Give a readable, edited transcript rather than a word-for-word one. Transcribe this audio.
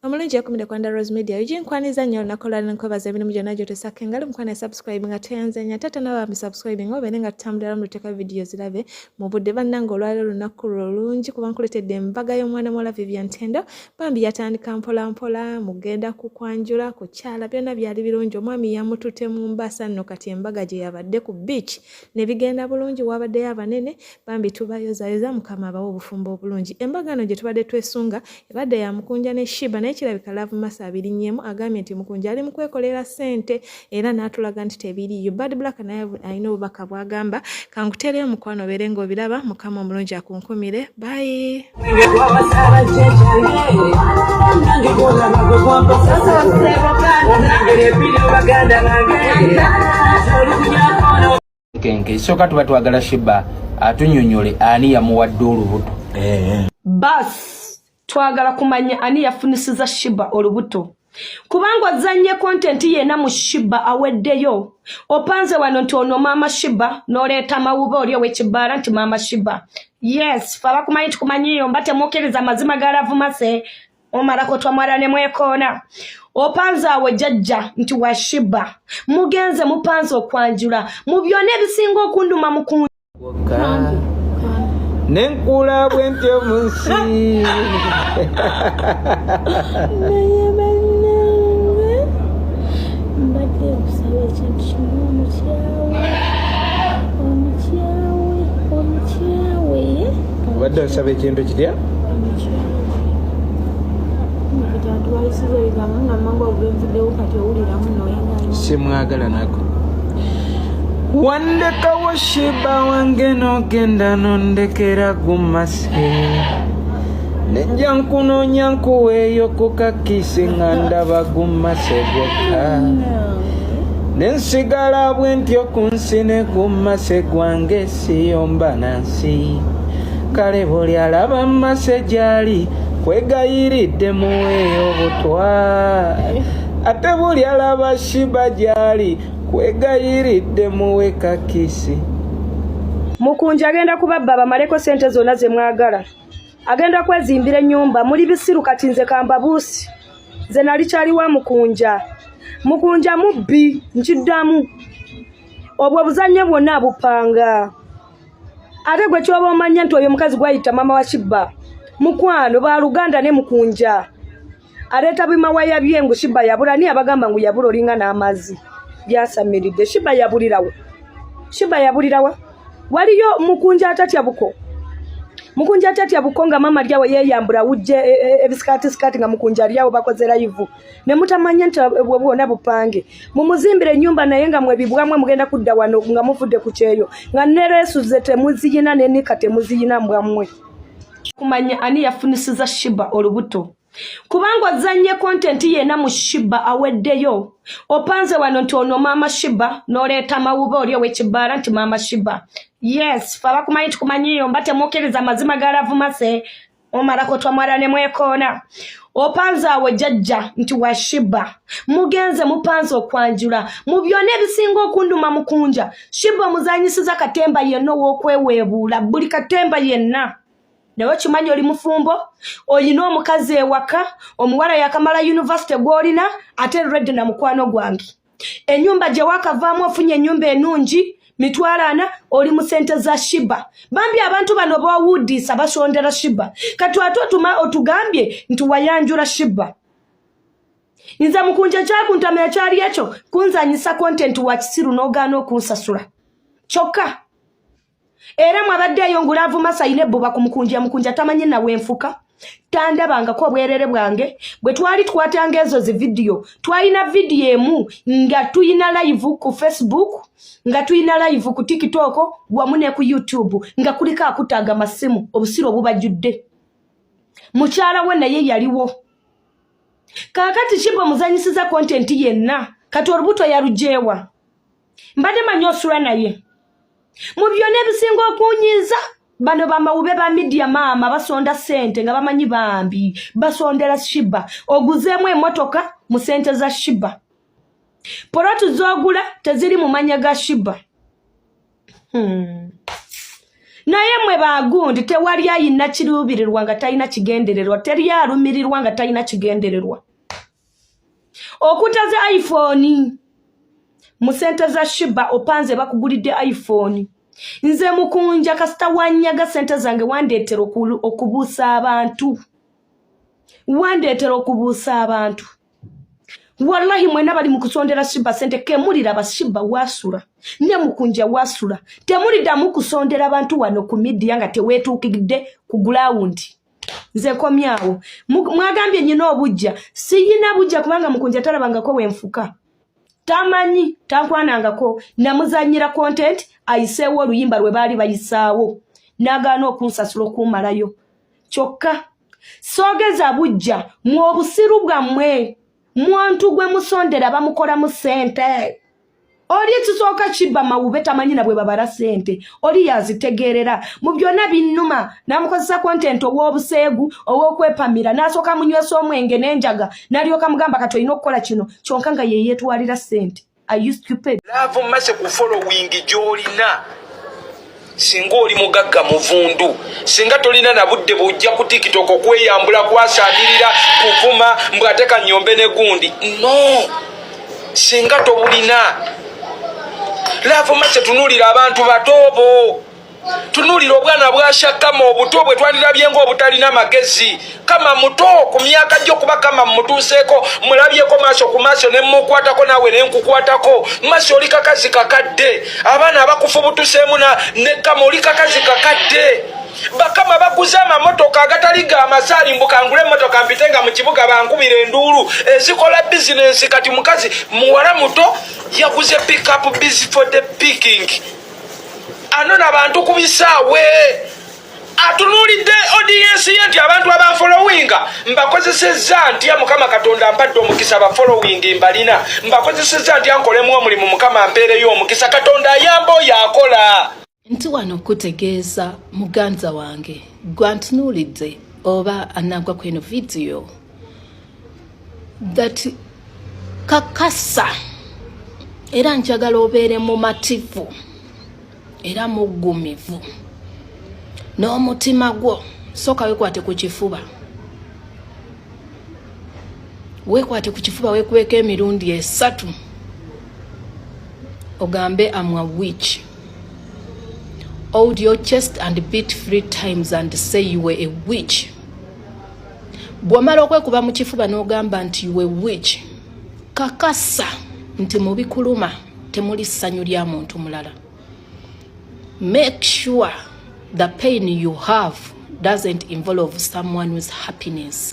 Omulungi yakumire kwanda Rose Media yiji nkwaniza nnyo nakola nkwebaza ebintu byonna gy'otesake ngali mukwana subscribe nga teyanzenya tata nawe subscribing obeere nga tutambulira mu luteeka video zirabe mu budde bannanga olwaliro olunaku lulungi kuba nkuletedde embaga y'omwana muwala Vivian Tendo bambi yatandika mpola mpola mugenda kukwanjula ku kyala byonna byali birungi omwami yamututte mu Mbasa nno kati embaga gye yabadde ku beach ne bigenda bulungi wabaddeyo abanene bambi tubayozayoza mukama abawo obufumbo obulungi embaga eno gye tubadde twesunga ebadde ya Mukunja ne Sheeba naye kirabika Love Mercy ajilinyemu agambye nti Mukunja ali mu kwekolera ssente era n'atulaga nti tebiriyo Bad Black naye alina obubaka bw'agamba kankutereyo mukwano obeere ng'obiraba mukama omulungi akunkumire bye. Soka tuba twagala Sheeba atunyonyole ani yamuwadde olubuto. Bas twagala kumanya ani yafunisiza Sheeba olubuto. Kubanga ozanye content yena mu Sheeba aweddeyo. Opanze wano nti ono mama Sheeba n'oleeta mawuba oli ow'ekibbala nti mama Sheeba. Yes, faba kumanyi tukumanyiyo mbate mukiriza mazima ga Love Mercy omalako twamwala ne mwekoona. Opanze awe jajja nti wa Sheeba. Mugenze mupanze okwanjula. Mu byonna ebisinga okunduma Mukunja. Nenkula bwentyo munsi. Mbadde okusaba ekintu kimu omukyawe. Obadde osaba ekintu kitya? Simwagala nako. Wandekawo Sheeba wange n'ogenda n'ondekera gumase nejja nkunoonya nkuweeyo ku kakisi nga ndaba gumase gwokka nensigala bwentyo ku nsi ne gumase gwange siyomba nansi kale buli alaba mmase gy'ali kwegayiridde muweeyo butwa ate buli alaba Sheeba gy'ali kwegayiridde muwe kakisi. Mukunja agenda kubabba bamaleko sente zonna ze mwagala. Agenda kwezimbira ennyumba muli bisiru kati nze kambabuusi. Nze nali kyali wa Mukunja. Mukunja mubbi nkiddamu. Obwo buzannye bwonna abupanga. Ate gwe kyoba omanya nti oyo mukazi gwayita mama wa Sheeba. Mukwano ba Luganda ne Mukunja. Aleeta bimawaya byengu Sheeba yabula ni abagamba ngu yabula olinga n'amazzi. Byasamiridde Sheeba yabulirawo. Sheeba yabulirawa. Waliyo Mukunja atatya buko. Mukunja atatya buko nga mama lyawe yeyambula wujje ebisikati nga Mukunja lyawo bakoze live. Ne mutamanya nti bwona bupange. Mumuzimbire ennyumba naye nga mwebibwamwe mugenda kudda wano nga muvudde ku kyeyo. Nga neresu ze temuziyina n'enika temuziyina mbwamwe. Kumanya ani yafunisiza Sheeba olubuto. Kubanga ozanye content yena mu Sheeba aweddeyo. Opanze wano nti ono mama Sheeba n'oleeta mawuba oli ow'ekibbala nti mama Sheeba. Yes, faba kumanyi tukumanyiyo mbate mukiriza mazima ga Love Mercy omalako twamwala ne mwekoona. Opanze awe jajja nti wa Sheeba. Mugenze mupanze okwanjula. Mu byonna ebisinga okunduma Mukunja. Sheeba muzanyisiza katemba yenna ow'okweweebuula buli katemba yenna. Nawe kimanyi oli mufumbo, olina omukazi ewaka, omuwala yakamala university gw'olina, ate ready na mukwano gwange. Ennyumba gye wakavaamu ofunye ennyumba ennungi, mitwalana, oli mu ssente za Sheeba. Bambi abantu bano bawuddisa basondera Sheeba. Kati ate otugambye nti wayanjula Sheeba. Nze Mukunja kyakuntamya kyali ekyo, kunzanyisa content wa kisiru n'ogaana okunsasula. Kyokka. Era mwabaddeyo ngu Love Mercy ayina ebbuba ku Mukunja tamanyi nawe enfuka. Tandabangako obwerere bwange. Bwe twali twatanga ezo zi video. Twalina video emu nga tuyina live ku Facebook. Nga tuyina live ku TikTok. Wamu ne ku YouTube. Nga kuliko akutaga masimu. Obusiro bubajjudde. Mukyala we naye yaliwo. Kaakati Sheeba muzanyisiza content yenna. Kati olubuto yalujeewa. Mbadde manyi osula naye. Mu byonna ebisinga okunyiza bano bamawube ba media mama basonda sente nga bamanyi bambi basondera Sheeba oguzeemu emmotoka mu sente za Sheeba. Porotu zogula teziri mu manya ga Sheeba. naye mwe bagundi tewali ayina kiruubirirwa nga talina kigendererwa, teri alumirirwa nga talina kigendererwa. Okutaze iPhone mu sente za Sheeba opanze bakugulidde iPhone. Nze Mukunja kasita wanyaga sente zange wandeetera okubuusa abantu. Wandeetera okubuusa abantu. Wallahi mwena bali mukusondera Sheeba sente kemulira ba Sheeba wasula. Ne Mukunja wasula. Temulida mukusondera abantu wano ku media nga teweetuukidde ku ground. Nze komyawo. Mwagambye nyina obujja. Siyina bujja kubanga Mukunja talabangako wenfuka. Tamanyi tankwanangako namuzanyira content ayiseewo oluyimba lwe baali bayisaawo nagaana okunsasula okumalayo kyokka soogeza bujja mu obusiru bwammwe mwantu gwe musondera bamukola mu sente oli ekisooka Sheeba mawube tamanyi na bwe babala sente oli yazitegeerera mu byonna binnuma namukozesa content ow'obuseegu ow'okwepamira n'asooka munywesa omwenge n'enjaga n'alyoka mugamba kati olina okukola kino kyonka nga ye yeetwalira sente. Are you stupid? Love Mercy ku following gy'olina singa oli mugagga muvundu singa tolina na budde bujja ku TikTok okweyambula kwasaanirira kuvuma mbwateka nnyombe ne gundi no singa tobulina. Love Mercy tunulira abantu batobo tunulira obwana bwashakama obuto bwe twalirabye ng'obutalina magezi kama muto ku myaka gyo kuba kama mutuuseeko mulabyeko maaso ku maaso ne mukwatako nawe ne nkukwatako maaso oli kakazi kakadde abaana abakufubutuseemu ne kama oli kakazi kakadde bakama baguza amamotoka agatali ga masaali mbukangule emmotoka mpitenga mu kibuga bankubira enduulu ezikola bizinensi kati mukazi muwala muto yaguze pick up busy for the picking anona abantu kubisaawe atunulidde audience ye nti abantu abafollowinga mbakozesezza ntya Mukama Katonda mpadde omukisa abafollowing mbalina mbakozesezza ntya nkolemu omulimu Mukama mpeereyo omukisa Katonda ayamba oyo akola. Nti wano kutegeeza muganza wange gwantunulidde oba anagwa kweno video that kakasa era njagala obeere mumativu era mugumivu n'omutima gwo soka wekwate ku kifuba wekuweko emirundi 3 ogambe I'm a witch. Hold your chest and beat 3 times and say you were a witch. Bwamala okwekuba mu kifuba n'ogamba nti you were a witch kakasa nti mubikuluma temuli ssanyu lya muntu mulala. Make sure the pain you have doesn't involve someone's happiness.